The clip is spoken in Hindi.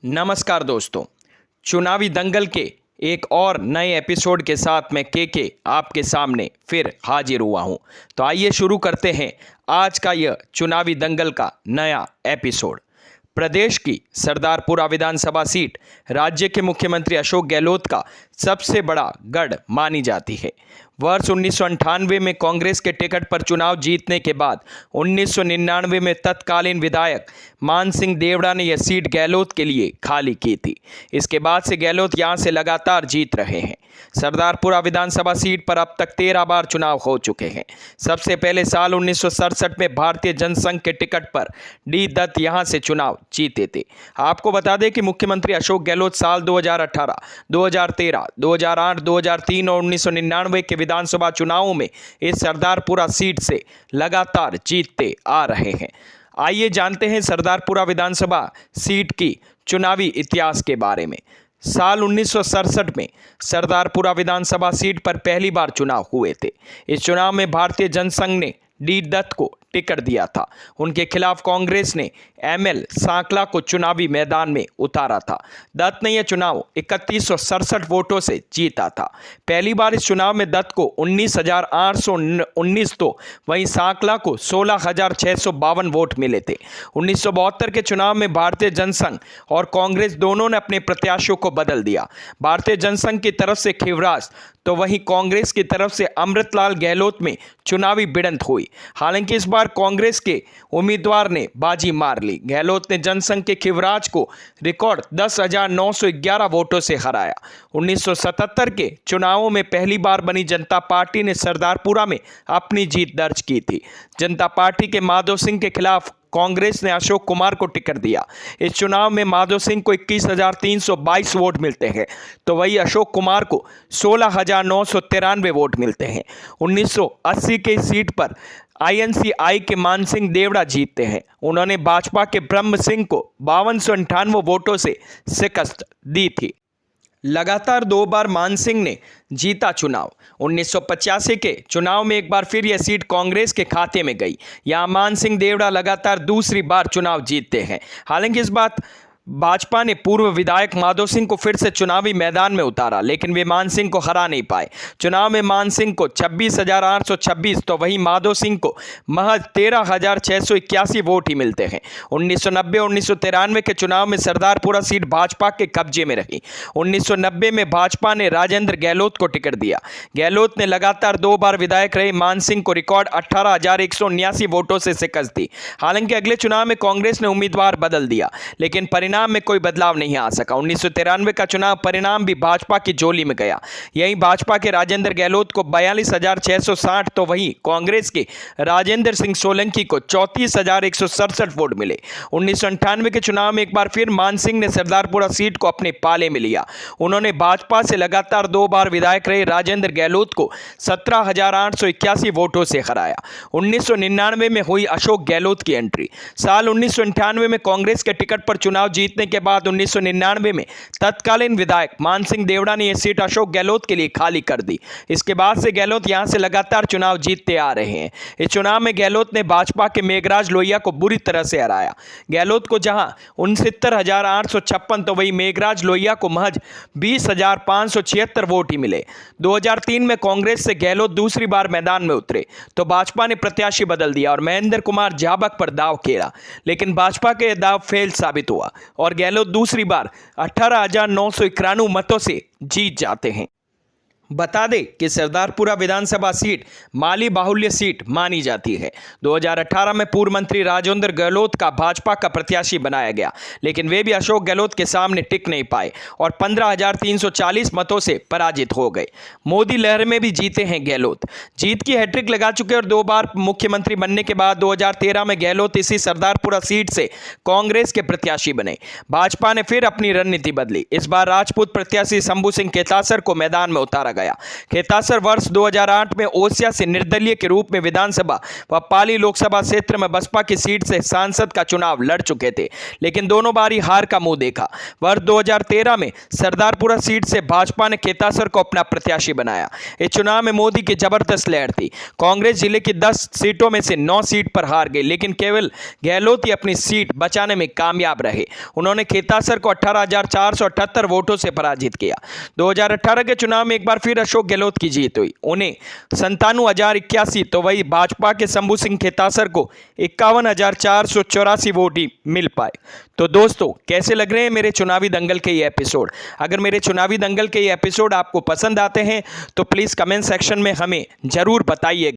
नमस्कार दोस्तों, चुनावी दंगल के एक और नए एपिसोड के साथ मैं के आपके सामने फिर हाजिर हुआ हूं। तो आइए शुरू करते हैं आज का यह चुनावी दंगल का नया एपिसोड। प्रदेश की सरदारपुरा विधानसभा सीट राज्य के मुख्यमंत्री अशोक गहलोत का सबसे बड़ा गढ़ मानी जाती है। वर्ष 1998 में कांग्रेस के टिकट पर चुनाव जीतने के बाद 1999 में तत्कालीन विधायक मान सिंह देवड़ा ने यह सीट गहलोत के लिए खाली की थी। इसके बाद से गहलोत यहां से लगातार जीत रहे हैं। सरदारपुरा विधानसभा सीट पर अब तक 13 बार चुनाव हो चुके हैं। सबसे पहले साल 1967 में भारतीय जनसंघ के टिकट पर डी दत्त यहां से चुनाव जीते थे। आपको बता दें कि मुख्यमंत्री अशोक गहलोत साल 2018, 2013, 2008, 2003 और 1999 के विधानसभा चुनावों में इस सरदारपुरा सीट से लगातार जीतते आ रहे हैं। आइए जानते हैं सरदारपुरा विधानसभा सीट की चुनावी इतिहास के बारे में। साल 1967 में सरदारपुरा विधानसभा सीट पर पहली बार चुनाव हुए थे। इस चुनाव में भारतीय जनसंघ ने डी दत्त को टिकट दिया था। उनके खिलाफ कांग्रेस ने एमएल सांकला को चुनावी मैदान में उतारा था। दत्त ने यह चुनाव 3167 वोटों से जीता था। पहली बार इस चुनाव में दत्त को 19,819 तो वहीं सांकला को 16,652 वोट मिले थे। 1972 के चुनाव में भारतीय जनसंघ और कांग्रेस दोनों ने अपने प्रत्याशियों को बदल दिया। भारतीय जनसंघ की तरफ से खिवराज तो वहीं कांग्रेस की तरफ से अमृतलाल गहलोत में चुनावी भिड़ंत हुई। हालांकि इस बार कांग्रेस के उम्मीदवार ने बाजी मार ली। गहलोत ने जनसंघ के खिवराज को रिकॉर्ड 10,911 वोटों से हराया। 1977 के चुनावों में पहली बार बनी जनता पार्टी ने सरदारपुरा में अपनी जीत दर्ज की थी। जनता पार्टी के माधव सिंह के खिलाफ कांग्रेस ने अशोक कुमार को टिकट दिया। इस चुनाव में माधव सिंह को 21,322 वोट मिलते हैं तो वही अशोक कुमार को 16,993 वोट मिलते हैं। 1980 की सीट पर आईएनसीआई के मान सिंह देवड़ा जीतते हैं। उन्होंने भाजपा के ब्रह्म सिंह को 5298 वोटों से शिकस्त दी थी। लगातार 2 बार मान सिंह ने जीता चुनाव। 1985 के चुनाव में एक बार फिर यह सीट कांग्रेस के खाते में गई। यहां मान सिंह देवड़ा लगातार दूसरी बार चुनाव जीतते हैं। हालांकि इस बात भाजपा ने पूर्व विधायक माधव सिंह को फिर से चुनावी मैदान में उतारा, लेकिन वे मान सिंह को हरा नहीं पाए। चुनाव में मान सिंह को 26,826 तो वहीं माधव सिंह को महज 13,681 वोट ही मिलते हैं। 1990 और 1993 के चुनाव में सरदारपुरा सीट भाजपा के कब्जे में रही। 1990 में भाजपा ने राजेंद्र गहलोत को टिकट दिया। गहलोत ने लगातार 2 बार विधायक रहे मान सिंह को रिकॉर्ड 18,179 वोटों से शिकस्त दी। हालांकि अगले चुनाव में कांग्रेस ने उम्मीदवार बदल दिया, लेकिन परिणाम में कोई बदलाव नहीं आ सका। 1993 का चुनाव परिणाम भी भाजपा की झोली में गया। यही भाजपा के राजेंद्र गहलोत को 42,660 तो वहीं कांग्रेस के राजेंद्र सिंह सोलंकी को 34,167 वोट मिले। 1998 के चुनाव में एक बार फिर मान सिंह ने सरदारपुरा सीट को अपने पाले में लिया। उन्होंने भाजपा से लगातार 2 बार विधायक रहे राजेंद्र गहलोत को 17,881 वोटों से हराया। 1999 में हुई अशोक गहलोत की एंट्री। साल 1998 में कांग्रेस के टिकट पर चुनाव जीतने के बाद 1999 में तत्कालीन विधायक मान सिंह देवड़ा ने यह सीट अशोक गहलोत के लिए खाली कर दी। इसके बाद से गहलोत यहां से लगातार चुनाव जीतते आ रहे हैं। इस चुनाव में गहलोत ने भाजपा के मेघराज लोहिया को बुरी तरह से हराया। गहलोत को जहां 69,856 तो वहीं मेघराज लोहिया को महज 20,576 वोट ही मिले। 2003 में कांग्रेस से गहलोत दूसरी बार मैदान में उतरे तो भाजपा ने प्रत्याशी बदल दिया और महेंद्र कुमार झाबक पर दांव खेला, लेकिन भाजपा के दांव फेल साबित हुआ और गहलोत दूसरी बार 18,991 मतों से जीत जाते हैं। बता दें कि सरदारपुरा विधानसभा सीट माली बाहुल्य सीट मानी जाती है। 2018 में पूर्व मंत्री राजेंद्र गहलोत का भाजपा का प्रत्याशी बनाया गया, लेकिन वे भी अशोक गहलोत के सामने टिक नहीं पाए और 15,340 मतों से पराजित हो गए। मोदी लहर में भी जीते हैं गहलोत। जीत की हैट्रिक लगा चुके और 2 बार मुख्यमंत्री बनने के बाद 2013 में गहलोत इसी सरदारपुरा सीट से कांग्रेस के प्रत्याशी बने। भाजपा ने फिर अपनी रणनीति बदली। इस बार राजपूत प्रत्याशी शंभू सिंह केतासर को मैदान में उतारा गया। गया। खेतासर वर्ष 2008 में ओसिया से निर्दलीय के रूप में विधानसभा व पाली लोकसभा क्षेत्र में बसपा की सीट से सांसद का चुनाव लड़ चुके थे, लेकिन दोनों बारी हार का मुंह देखा। वर्ष 2013 में सरदारपुरा सीट से भाजपा ने खेतासर को अपना प्रत्याशी बनाया। इस चुनाव में मोदी की जबरदस्त लहर थी। कांग्रेस जिले की 10 सीटों में से 9 सीट पर हार गई, लेकिन केवल गहलोत ही अपनी सीट बचाने में कामयाब रहे। उन्होंने खेतासर को 18,478 वोटों से पराजित किया। 2018 के चुनाव में एक बार फिर अशोक गहलोत की जीत हुई, उन्हें 97,081, तो वही भाजपा के शंभू सिंह खेतासर को 51,484 वोट ही मिल पाए। तो दोस्तों, कैसे लग रहे हैं मेरे चुनावी दंगल के ये एपिसोड? अगर मेरे चुनावी दंगल के ये एपिसोड आपको पसंद आते हैं तो प्लीज़ कमेंट सेक्शन में हमें ज़रूर बताइए।